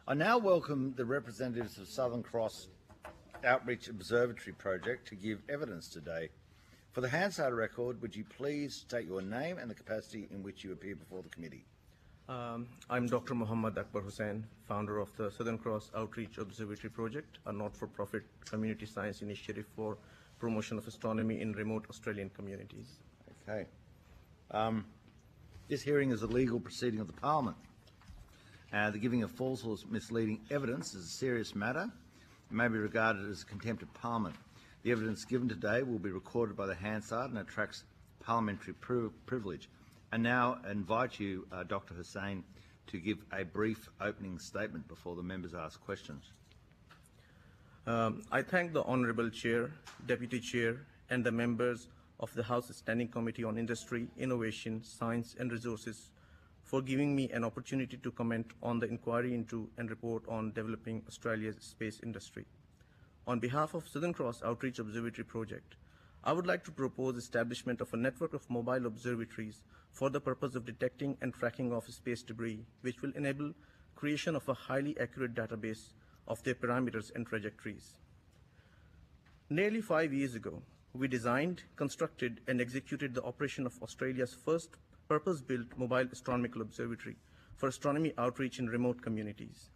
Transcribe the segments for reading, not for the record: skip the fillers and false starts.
I now welcome the representatives of Southern Cross Outreach Observatory Project to give evidence today. For the Hansard record, would you please state your name and the capacity in which you appear before the committee? I'm Dr. Muhammad Akbar Hussain, founder of the Southern Cross Outreach Observatory Project, a not-for-profit community science initiative for promotion of astronomy in remote Australian communities. Okay. This hearing is a legal proceeding of the Parliament. The giving of false or misleading evidence is a serious matter and may be regarded as contempt of Parliament. The evidence given today will be recorded by the Hansard and attracts parliamentary privilege. I now invite you, Dr. Hussain, to give a brief opening statement before the members ask questions. I thank the Honourable Chair, Deputy Chair and the members of the House Standing Committee on Industry, Innovation, Science and Resources for giving me an opportunity to comment on the inquiry into and report on developing Australia's space industry. On behalf of Southern Cross Outreach Observatory Project, I would like to propose establishment of a network of mobile observatories for the purpose of detecting and tracking of space debris, which will enable creation of a highly accurate database of their parameters and trajectories. Nearly 5 years ago, we designed, constructed, and executed the operation of Australia's first purpose-built mobile astronomical observatory for astronomy outreach in remote communities.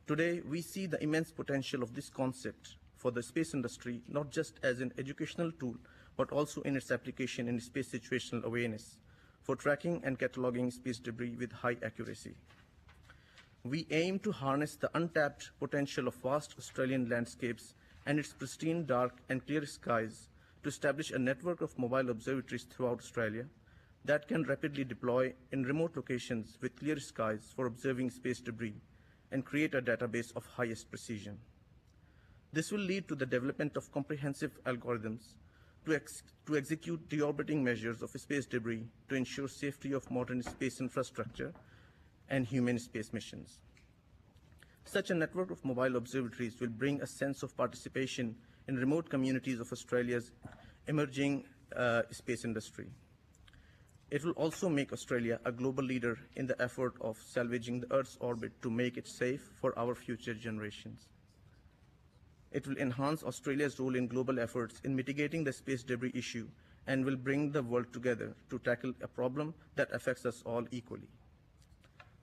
Today, we see the immense potential of this concept for the space industry, not just as an educational tool, but also in its application in space situational awareness for tracking and cataloging space debris with high accuracy. We aim to harness the untapped potential of vast Australian landscapes and its pristine, dark and clear skies to establish a network of mobile observatories throughout Australia that can rapidly deploy in remote locations with clear skies for observing space debris and create a database of highest precision. This will lead to the development of comprehensive algorithms to execute deorbiting measures of space debris to ensure safety of modern space infrastructure and human space missions. Such a network of mobile observatories will bring a sense of participation in remote communities of Australia's emerging space industry. It will also make Australia a global leader in the effort of salvaging the Earth's orbit to make it safe for our future generations. It will enhance Australia's role in global efforts in mitigating the space debris issue and will bring the world together to tackle a problem that affects us all equally.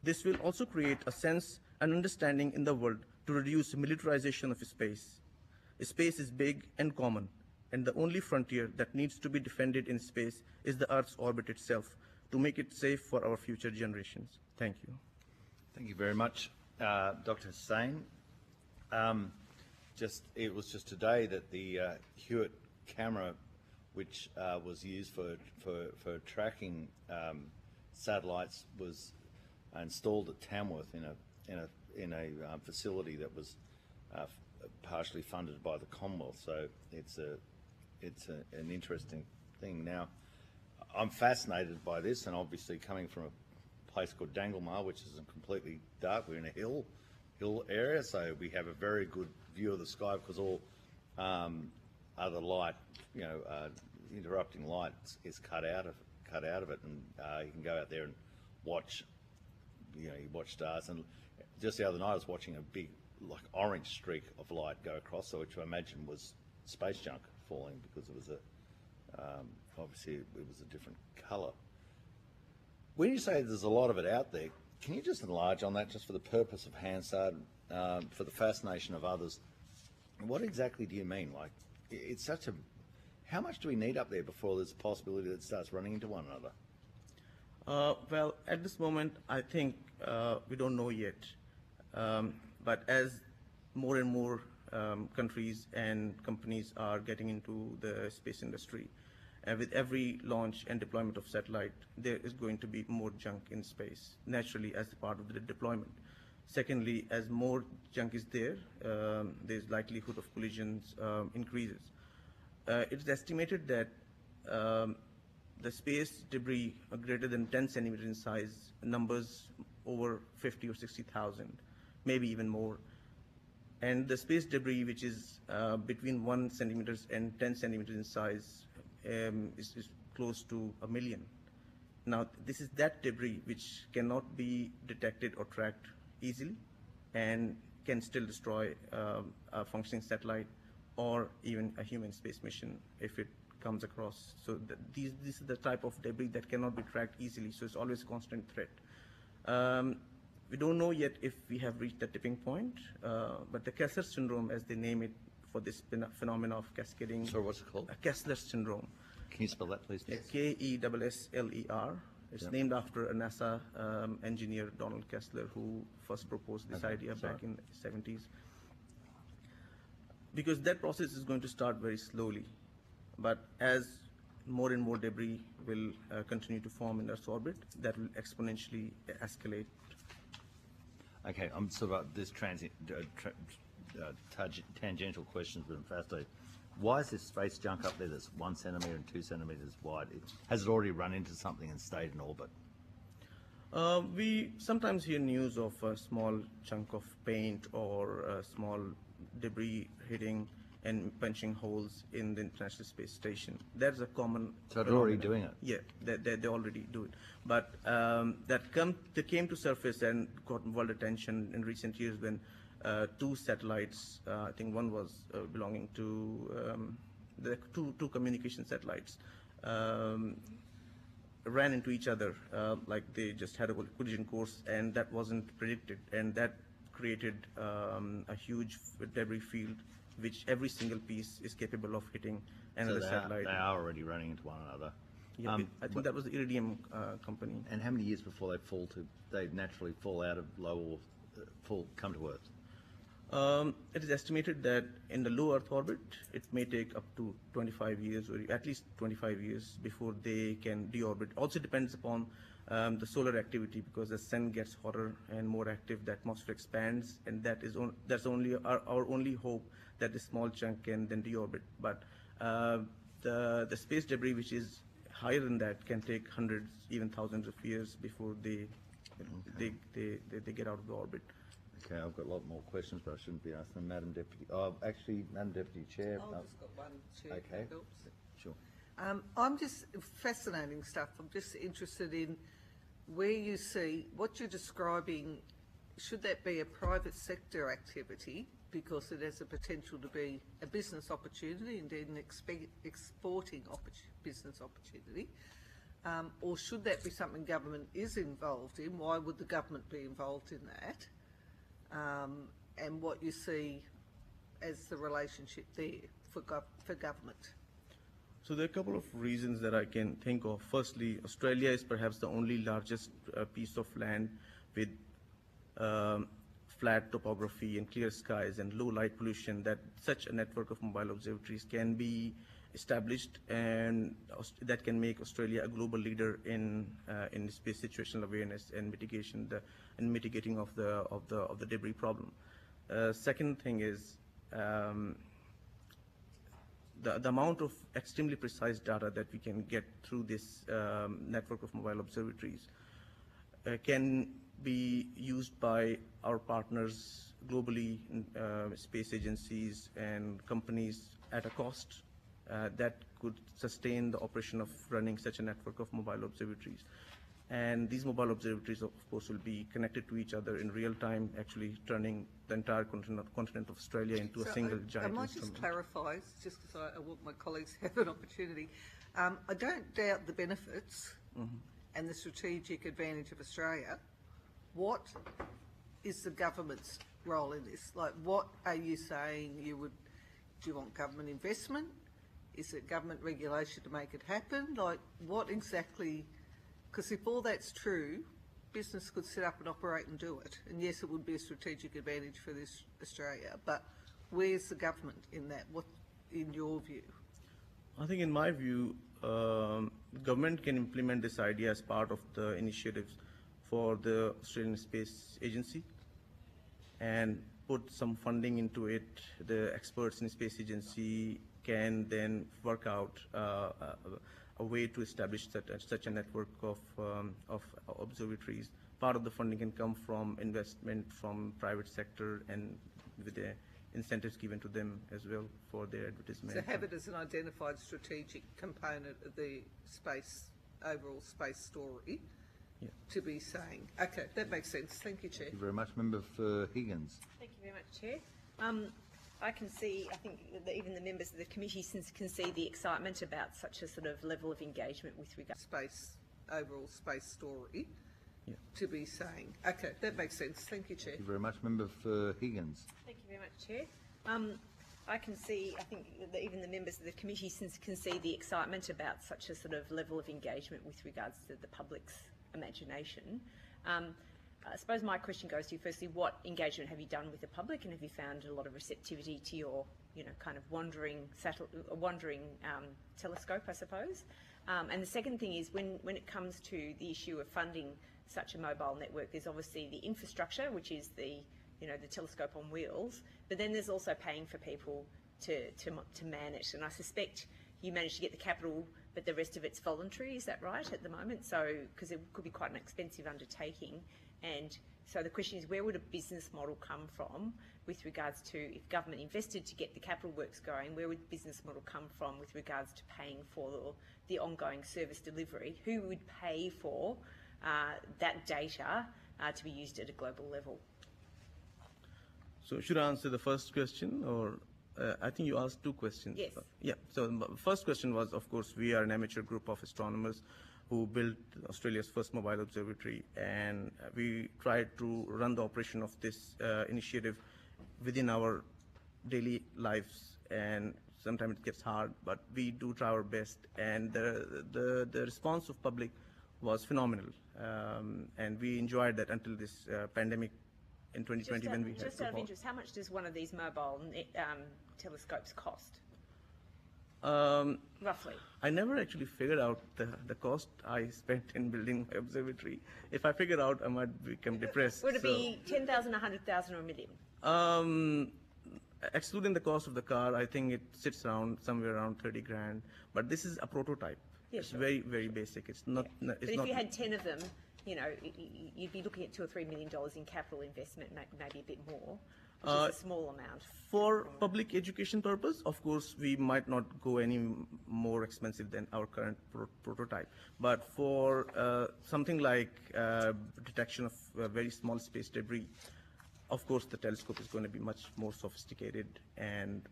This will also create a sense and understanding in the world to reduce militarization of space. Space is big and common, and the only frontier that needs to be defended in space is the Earth's orbit itself to make it safe for our future generations. Thank you. Thank you very much, Dr. Hussain. It was just today that the Hewitt camera, which was used for tracking satellites, was installed at Tamworth in a facility that was partially funded by the Commonwealth. So it's an interesting thing. Now, I'm fascinated by this, and obviously coming from a place called Danglemar, which is completely dark. We're in a hill area, so we have a very good view of the sky because all other light, interrupting light is cut out of it, and you can go out there and watch. You watch stars. And just the other night, I was watching a big, orange streak of light go across, which I imagine was space junk falling because it was obviously it was a different colour. When you say there's a lot of it out there, can you just enlarge on that, just for the purpose of Hansard, for the fascination of others? What exactly do you mean? It's such a... How much do we need up there before there's a possibility that it starts running into one another? Well, at this moment, I think we don't know yet. But as more and more countries and companies are getting into the space industry, with every launch and deployment of satellite, there is going to be more junk in space, naturally, as part of the deployment. Secondly, as more junk is there, there's likelihood of collisions increases. It's estimated that the space debris greater than 10 centimeters in size numbers over 50 or 60,000, maybe even more. And the space debris, which is between 1 centimeter and 10 centimeters in size, is close to 1 million. Now, this is that debris which cannot be detected or tracked easily, and can still destroy a functioning satellite or even a human space mission if it comes across. So these is the type of debris that cannot be tracked easily, so it's always a constant threat. We don't know yet if we have reached the tipping point, but the Kessler syndrome, as they name it for this phenomena of cascading. So what's it called? Kessler syndrome. Can you spell that, please? Kessler. It's Yep. named after a NASA engineer, Donald Kessler, who first proposed this idea back in the 70s. Because that process is going to start very slowly, but as more and more debris will continue to form in Earth's orbit, that will exponentially escalate. Okay, I'm sort of this tangential questions, but I'm fascinated. Why is this space junk up there that's 1 centimetre and 2 centimetres wide? Has it already run into something and stayed in orbit? We sometimes hear news of a small chunk of paint or a small debris hitting and punching holes in the International Space Station. That's a common So they're already phenomenon. doing it? Yeah, they already do it. But they came to surface and got world attention in recent years when 2 satellites, I think one was belonging to the two communication satellites, ran into each other, like they just had a collision course, and that wasn't predicted, and that created a huge debris field, which every single piece is capable of hitting another satellite. They are already running into one another. Yeah, I think that was the Iridium company. And how many years before they naturally fall out of low or come to Earth? It is estimated that in the low Earth orbit, it may take up to 25 years, or at least 25 years, before they can deorbit. Also depends upon the solar activity, because the sun gets hotter and more active, the atmosphere expands, and that's only our only hope that the small chunk can then deorbit. But the space debris, which is higher than that, can take hundreds, even thousands of years before they get out of the orbit. Okay, I've got a lot more questions, but I shouldn't be asking Madam Deputy. Oh, actually, Madam Deputy Chair. I've just got one, Chair. Okay. if that helps. Sure. I'm just fascinating stuff. I'm just interested in where you see what you're describing. Should that be a private sector activity because it has the potential to be a business opportunity and then exporting business opportunity, or should that be something government is involved in? Why would the government be involved in that? And what you see as the relationship there for government. So there are a couple of reasons that I can think of. Firstly, Australia is perhaps the only largest piece of land with flat topography and clear skies and low light pollution that such a network of mobile observatories can be established, and that can make Australia a global leader in space situational awareness and mitigating of the debris problem. Second thing is the amount of extremely precise data that we can get through this network of mobile observatories can be used by our partners globally, space agencies and companies, at a cost that could sustain the operation of running such a network of mobile observatories. And these mobile observatories, of course, will be connected to each other in real time, actually turning the entire continent of Australia into a single giant I might instrument. just clarify, just because I want my colleagues to have an opportunity. I don't doubt the benefits and the strategic advantage of Australia. What is the government's role in this? Like, what are you saying do you want government investment? Is it government regulation to make it happen? Like, what exactly? Because if all that's true, business could set up and operate and do it. And yes, it would be a strategic advantage for this Australia, but where's the government in that? What, in your view? I think in my view, government can implement this idea as part of the initiatives for the Australian Space Agency and put some funding into it. The experts in the Space Agency can then work out a way to establish such a network of observatories. Part of the funding can come from investment from private sector and with the incentives given to them as well for their advertisement. So have it as an identified strategic component of the overall space story, to be saying. Okay, that makes sense. Thank you, Chair. Thank you very much. Member for Higgins. Thank you very much, Chair. I can see, I think that even the members of the committee can see the excitement about such a sort of level of engagement with regard Overall space story to be saying. Okay, that makes sense. Thank you, Chair. Thank you very much. Member for Higgins. Thank you very much, Chair. I can see, I think that even the members of the committee can see the excitement about such a sort of level of engagement with regards to the public's imagination. I suppose my question goes to you, firstly, what engagement have you done with the public, and have you found a lot of receptivity to your, kind of wandering telescope, I suppose? And the second thing is, when it comes to the issue of funding such a mobile network, there's obviously the infrastructure, which is the telescope on wheels, but then there's also paying for people to man it. And I suspect you managed to get the capital, but the rest of it's voluntary. Is that right at the moment? So, because it could be quite an expensive undertaking. And so the question is, where would a business model come from with regards to, if government invested to get the capital works going, where would the business model come from with regards to paying for the ongoing service delivery? Who would pay for that data to be used at a global level? So should I answer the first question, or I think you asked two questions. Yes. Yeah. So the first question was, of course, we are an amateur group of astronomers who built Australia's first mobile observatory, and we tried to run the operation of this initiative within our daily lives, and sometimes it gets hard, but we do try our best, and the response of public was phenomenal, and we enjoyed that until this pandemic in 2020 when we had just to out of halt. interest, how much does one of these mobile telescopes cost? Roughly. I never actually figured out the cost I spent in building my observatory. If I figure out, I might become depressed. Would it be 10,000, 100,000 or a million? Excluding the cost of the car, I think it sits around somewhere around 30 grand. But this is a prototype. Yeah, it's sure. very, very basic. It's not. But It's if not. you had 10 of them, you'd be looking at $2 or $3 million in capital investment, maybe a bit more, which is a small amount. For public education purpose, of course, we might not go any more expensive than our current prototype. But for something like detection of very small space debris, of course, the telescope is going to be much more sophisticated and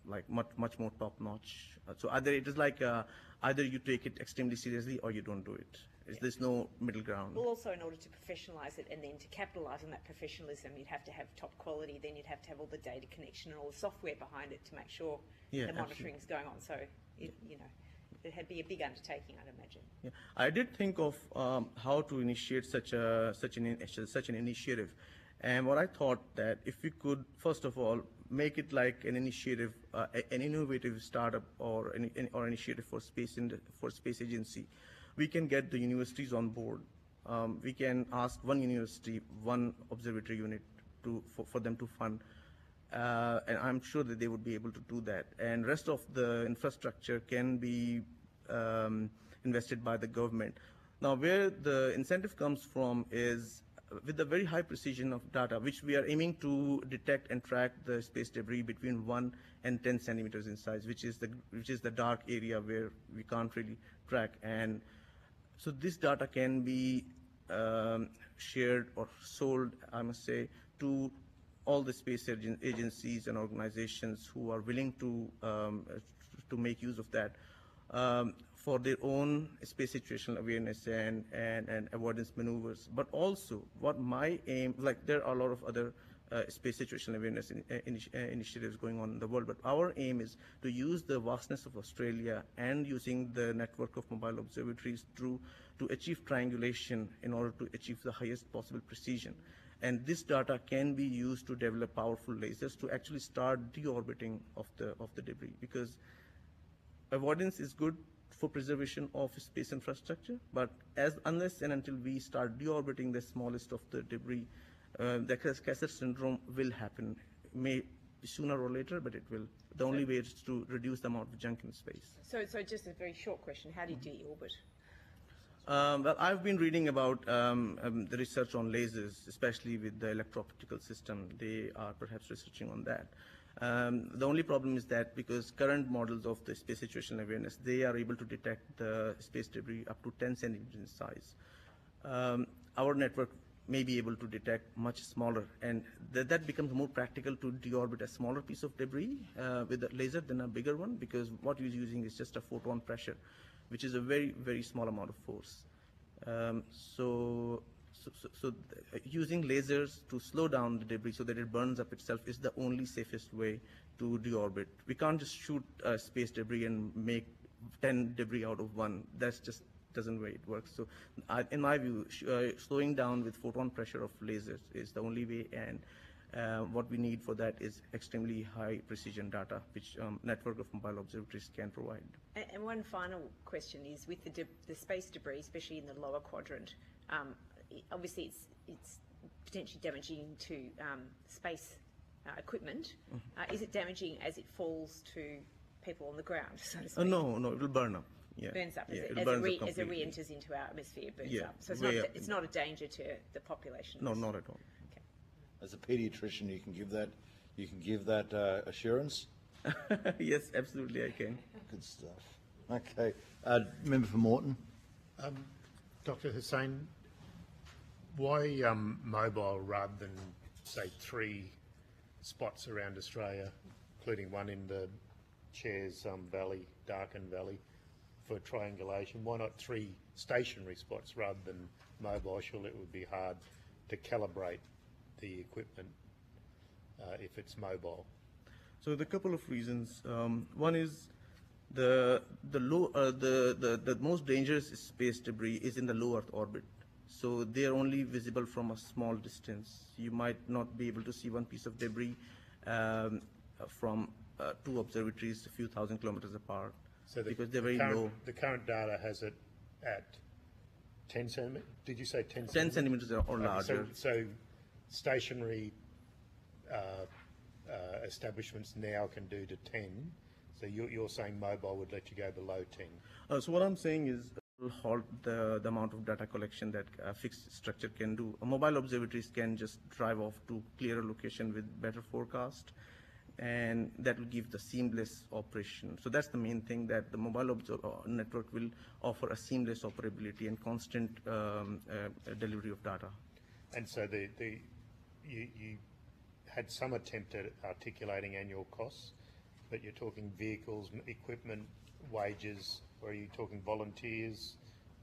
like much more top-notch. So either it is like either you take it extremely seriously or you don't do it. There's no middle ground. Well, also in order to professionalise it and then to capitalise on that professionalism, you'd have to have top quality, then you'd have to have all the data connection and all the software behind it to make sure the monitoring is going on. So, it'd be a big undertaking, I'd imagine. Yeah. I did think of how to initiate such an initiative. And what I thought that if we could, first of all, make it like an initiative, an innovative startup or or initiative for space agency, we can get the universities on board. We can ask one university, one observatory unit for them to fund, and I'm sure that they would be able to do that. And rest of the infrastructure can be invested by the government. Now, where the incentive comes from is with the very high precision of data, which we are aiming to detect and track the space debris between 1 and 10 centimeters in size, which is the dark area where we can't really track. And so this data can be shared or sold, I must say, to all the space agencies and organizations who are willing to make use of that for their own space situational awareness and avoidance maneuvers. But also, what my aim, like there are a lot of other space situational awareness initiatives going on in the world, but our aim is to use the vastness of Australia and using the network of mobile observatories to achieve triangulation in order to achieve the highest possible precision. And this data can be used to develop powerful lasers to actually start deorbiting of the debris, because avoidance is good for preservation of space infrastructure, but unless and until we start deorbiting the smallest of the debris, the Kessler syndrome will happen. May sooner or later, but it will. The only way is to reduce the amount of junk in space. So just a very short question: how do you deorbit? Well, I've been reading about the research on lasers, especially with the electro-optical system. They are perhaps researching on that. The only problem is that because current models of the space situational awareness, they are able to detect the space debris up to 10 centimeters in size. our network may be able to detect much smaller, and that becomes more practical to deorbit a smaller piece of debris with a laser than a bigger one, because what you're using is just a photon pressure, which is a very, very small amount of force. Using lasers to slow down the debris so that it burns up itself is the only safest way to deorbit. We can't just shoot space debris and make 10 debris out of one. That's just doesn't way it works. So in my view, slowing down with photon pressure of lasers is the only way, and what we need for that is extremely high precision data, which network of mobile observatories can provide. And one final question is, with the space debris, especially in the lower quadrant, obviously it's potentially damaging to space equipment. Is it damaging as it falls to people on the ground, so to speak? No, it will burn up. Yeah. Burns up Yeah, as it re-enters into our atmosphere. Burns Yeah, up. So it's not a danger to the population. No, not at all. Okay. As a paediatrician, you can give that assurance. Yes, absolutely, I can. Good stuff. Okay, member for Morton. Dr. Hussain, why mobile rather than, say, 3 spots around Australia, including one in the Chair's Valley, Darken Valley, for triangulation? Why not 3 stationary spots rather than mobile? Surely it would be hard to calibrate the equipment if it's mobile. So the couple of reasons. One is the most dangerous space debris is in the low Earth orbit. So they are only visible from a small distance. You might not be able to see one piece of debris from 2 observatories a few thousand kilometers apart, So because they're very low. The current data has it at 10 centimeters. Did you say 10 10 centimeters or Okay, larger. So stationary establishments now can do to 10. So you're saying mobile would let you go below 10. So what I'm saying is will halt the amount of data collection that a fixed structure can do. Mobile observatories can just drive off to clearer location with better forecast, and that will give the seamless operation. So that's the main thing, that the mobile network will offer a seamless operability and constant delivery of data. And so you had some attempt at articulating annual costs, but you're talking vehicles, equipment, wages, or are you talking volunteers?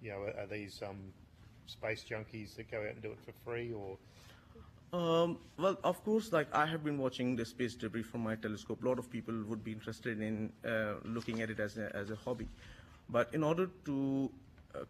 You know, are these space junkies that go out and do it for free, or? Well, of course, like I have been watching the space debris from my telescope. A lot of people would be interested in looking at it as a hobby. But in order to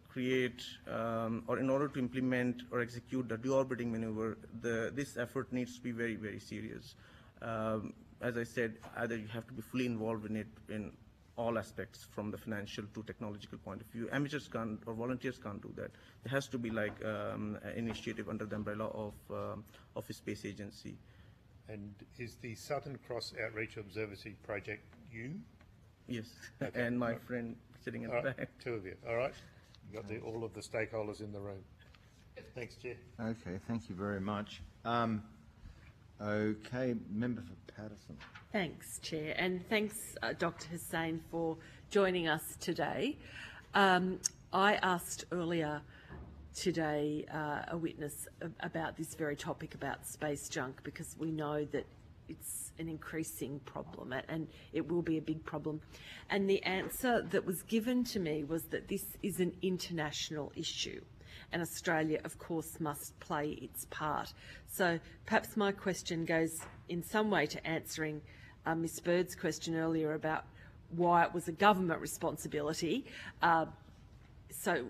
create or in order to implement or execute the deorbiting maneuver, this effort needs to be very, very serious. As I said, either you have to be fully involved in it in all aspects, from the financial to technological point of view. Amateurs can't, or volunteers can't do that. There has to be like an initiative under the umbrella of a space agency. And is the Southern Cross Outreach Observatory project you? Yes, Okay. and my friend sitting in the back. 2 of you, all right? You got all of the stakeholders in the room. Thanks, Chair. Okay, thank you very much. Okay, member for Patterson. Thanks, Chair, and thanks, Dr. Hussain, for joining us today. I asked earlier today a witness about this very topic about space junk, because we know that it's an increasing problem and it will be a big problem. And the answer that was given to me was that this is an international issue, and Australia, of course, must play its part. So perhaps my question goes in some way to answering Ms. Bird's question earlier about why it was a government responsibility. So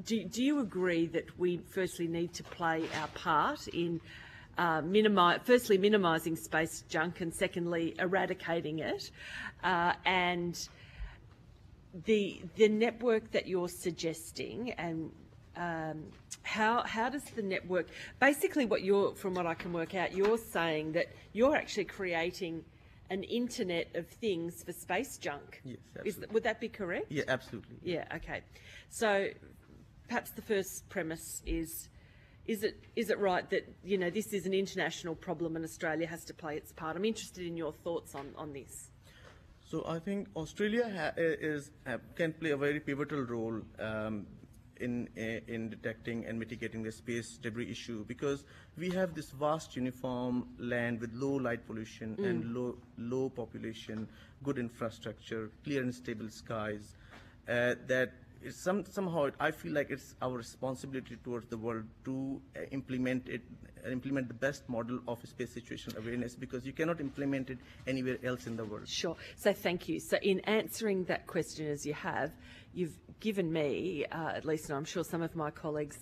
do you agree that we firstly need to play our part in firstly minimising space junk, and secondly eradicating it? And the network that you're suggesting, and how does the network, basically from what I can work out, you're saying that you're actually creating an internet of things for space junk. Yes, absolutely. Would that be correct? Yeah, absolutely. Yeah, okay. So perhaps the first premise is it right that, you know, this is an international problem and Australia has to play its part? I'm interested in your thoughts on this. So I think Australia can play a very pivotal role in detecting and mitigating the space debris issue, because we have this vast uniform land with low light pollution and low population, good infrastructure, clear and stable skies, that is somehow I feel like it's our responsibility towards the world to implement the best model of space situational awareness, because you cannot implement it anywhere else in the world. Sure. So thank you. So in answering that question as you have, you've given me, at least, and I'm sure some of my colleagues,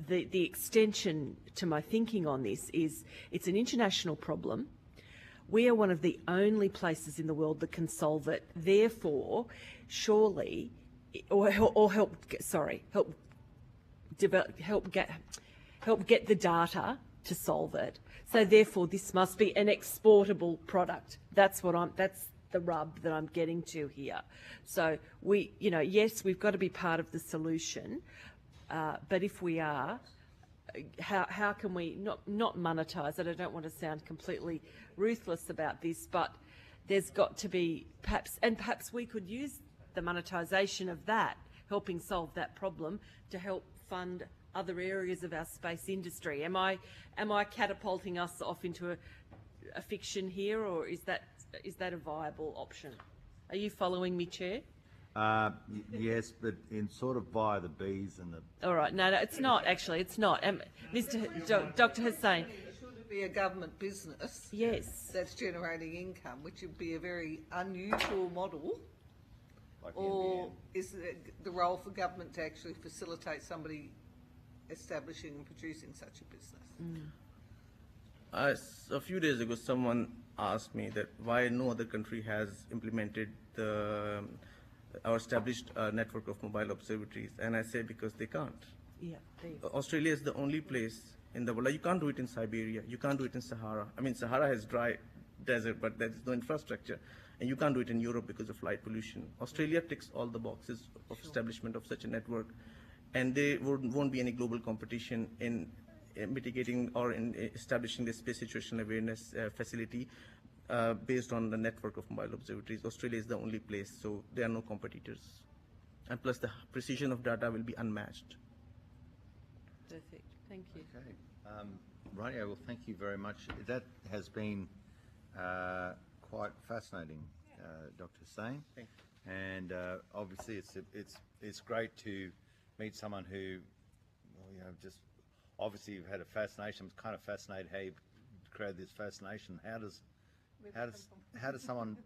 the extension to my thinking on this is it's an international problem. We are one of the only places in the world that can solve it. Therefore, surely, help get the data to solve it. So therefore, this must be an exportable product. That's the rub that I'm getting to here. So yes, we've got to be part of the solution, but if we are, how can we not monetize it? I don't want to sound completely ruthless about this, but there's got to be perhaps we could use the monetization of that, helping solve that problem, to help fund other areas of our space industry. Am I catapulting us off into a fiction here, or is that a viable option? Are you following me, Chair? Yes, but in sort of via the bees and the... All right. No, it's not, actually. It's not. Dr. Hussain. It should be a government business. Yes. That's generating income, which would be a very unusual model. Like Or is the role for government to actually facilitate somebody establishing and producing such a business? A few days ago, someone asked me that why no other country has implemented our established network of mobile observatories, and I say because they can't. Yeah. Australia is the only place in the world. Like, you can't do it in Siberia. You can't do it in Sahara. I mean, Sahara has dry desert, but there's no infrastructure. And you can't do it in Europe because of light pollution. Australia ticks all the boxes of establishment of such a network, and there won't be any global competition in mitigating or in establishing the space situational awareness facility based on the network of mobile observatories. Australia is the only place, so there are no competitors. And plus, the precision of data will be unmatched. Perfect. Thank you. Okay. Rightio, well, thank you very much. That has been quite fascinating, Dr. Hussain. Thank you. And obviously, it's great to meet someone who, well, just obviously you've had a fascination. I'm kind of fascinated how you created this fascination. How does someone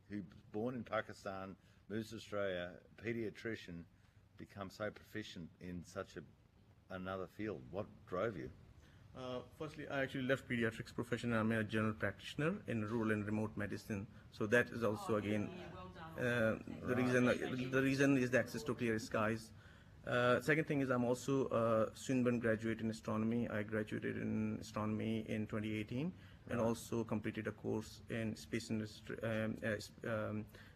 who's born in Pakistan, moves to Australia, a paediatrician, become so proficient in such another field? What drove you? Firstly, I actually left pediatrics profession. I'm a general practitioner in rural and remote medicine. So that is also again the reason is the access to clear skies. Second thing is I'm also a Swinburne graduate in astronomy. I graduated in astronomy in 2018 and also completed a course in space industry,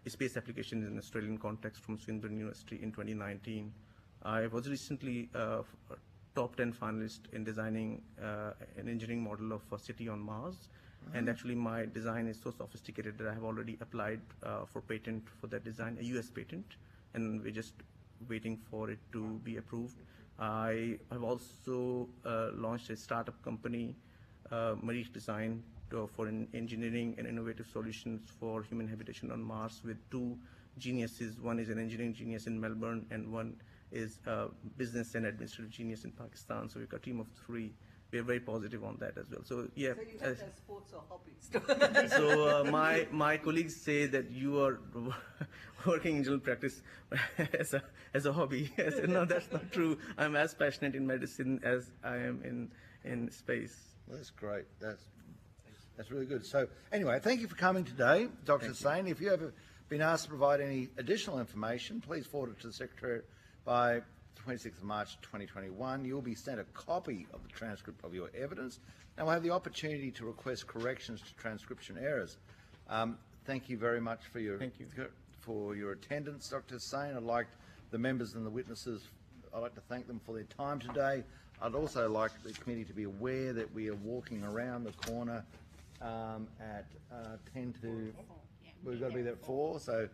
space applications in Australian context from Swinburne University in 2019. I was recently top 10 finalist in designing an engineering model of a city on Mars. And actually my design is so sophisticated that I have already applied for patent for that design, a US patent, and we're just waiting for it to be approved. I have also launched a startup company, Marine Design, for engineering and innovative solutions for human habitation on Mars, with two geniuses. One is an engineering genius in Melbourne, and one is a business and administrative genius in Pakistan. So we've got a team of three. We're very positive on that as well. So yeah. So you have no sports or hobbies? So my colleagues say that you are working in general practice as a hobby. I said, no, that's not true. I'm as passionate in medicine as I am in space. Well, that's great. That's really good. So anyway, thank you for coming today, Dr. Hussain. If you have been asked to provide any additional information, please forward it to the Secretary by 26th of March 2021. You'll be sent a copy of the transcript of your evidence, and we'll have the opportunity to request corrections to transcription errors. Thank you very much for your attendance, Dr. Hussain. I'd like the members and the witnesses, I'd like to thank them for their time today. I'd also like the committee to be aware that we are walking around the corner at 10 to, we've got to be there at 4, so